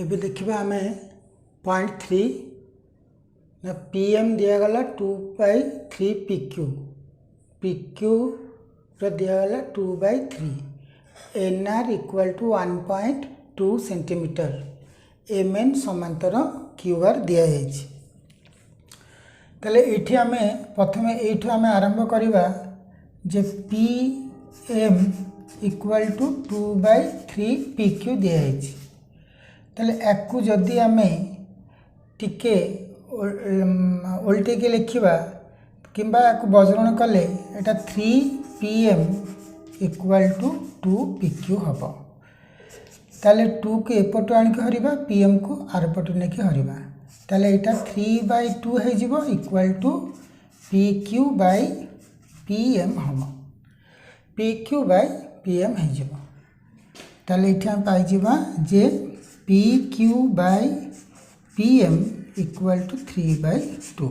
एबे देखिबा आमे पॉइंट 3 ना पी एम दिगला 2/3 पी क्यू दिगला 2/3 N R equal to 1.2 centimetre M N समांतर क्यू आर दिया जायछि ताले एठी आमे प्रथमे एठू आमे आरंभ करिबा जे P M equal to 2/3 P Q दिया जायछि ताले एकु जदि आमे टिके उल्टे के लिखिबा किंबा एकु बजरण कले एटा 3 P M equal to 2 P Q हम ताले 2 के एपटू आनिक हरिबा पी एम को आर पटू नेकी हरिबा ताले एटा 3/2 है जीवो equal to P Q by P M हम P Q by P M है जीवो ताले एठी हम पाई जीवा जे P Q by P M equal to 3/2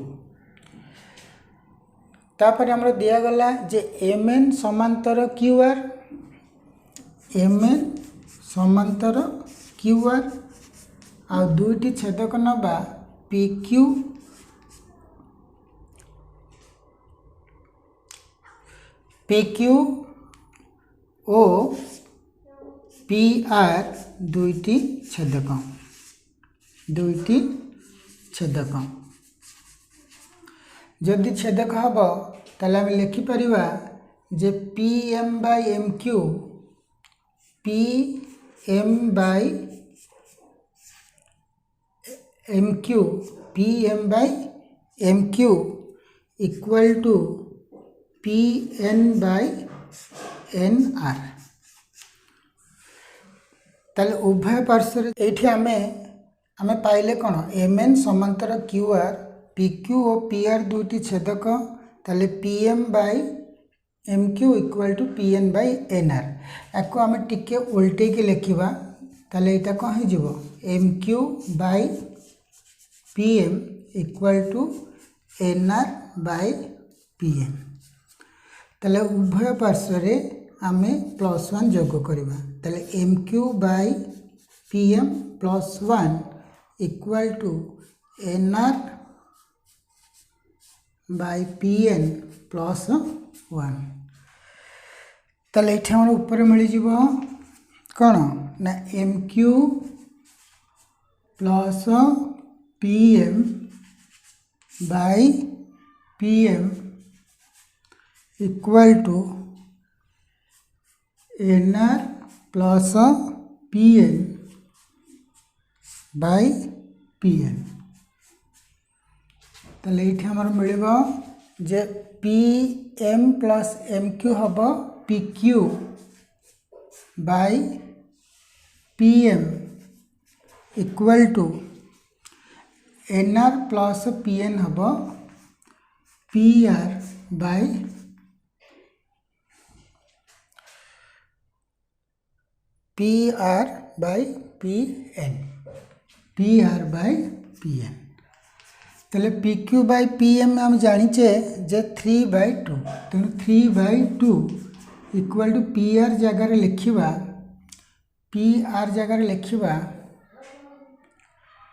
तापर हमरो दिया गला जे एम एन समांतर क्यू आर एम एन समांतर क्यू आर आ दुईटी छेदक नबा पी क्यू ओ पी आर दुईटी छेदक जदि छेदक हम ताले आम लिखिपर जे P M by M Q P M by M Q P M by M Q equal to P N by N R ताले उभय पार्श्व ये आमे पाइले कौन एम एन समांतर क्यू आर पी क्यू और पी आर दुईटी छेदक ताले P M by M Q equal to P N by N R या आम टिके उल्टे की लिखा ताले यहाँ कौन हो M Q by P M equal to N R by P M ताले उभय पार्श्व आमे +1 जोग करवा ताले M Q by P M +1 equal to N R by P N +1 ताले ये हमारे ऊपर मिल कौन ना M Q plus P M by P M equal to N R plus P N by P N ताले ये आमर मिल जे P M plus M Q हम P Q by P M equal to N R plus P N हम P R by P R by P N P R by P N ताले P Q by P M आम जाचे जे 3/2 तेणु 3/2 equal to P are जगार लिखा P are जगार लिखा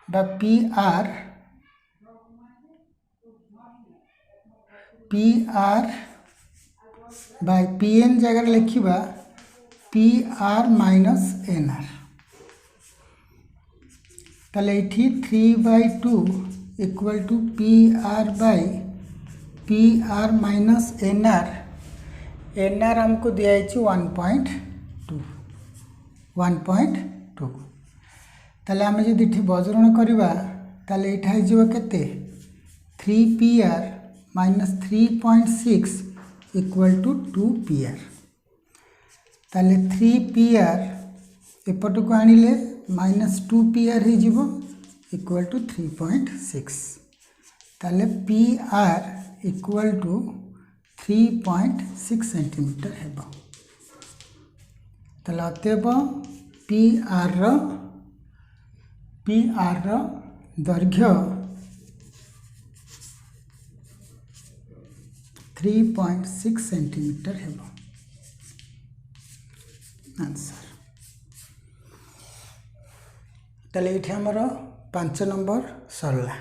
बा P R by P N जगार लिखा P R minus N R ताले ये 3/2 equal to P R by P R minus N R हमको दिखाई 1.2 ताले आम जब ये बजरण करवा ताले ये केते 3pr minus 3.6 equal to 2pr ताले 3pr एपट को आनिले माइनस 2pr हो इक्वल टू 3.6 ताले pr इक्वल टू 3.6 सेंटीमीटर है ताले अतएव pr दैर्घ्य 3.6 सेंटीमीटर है आंसर ताले ये आमर 5 नंबर सरला।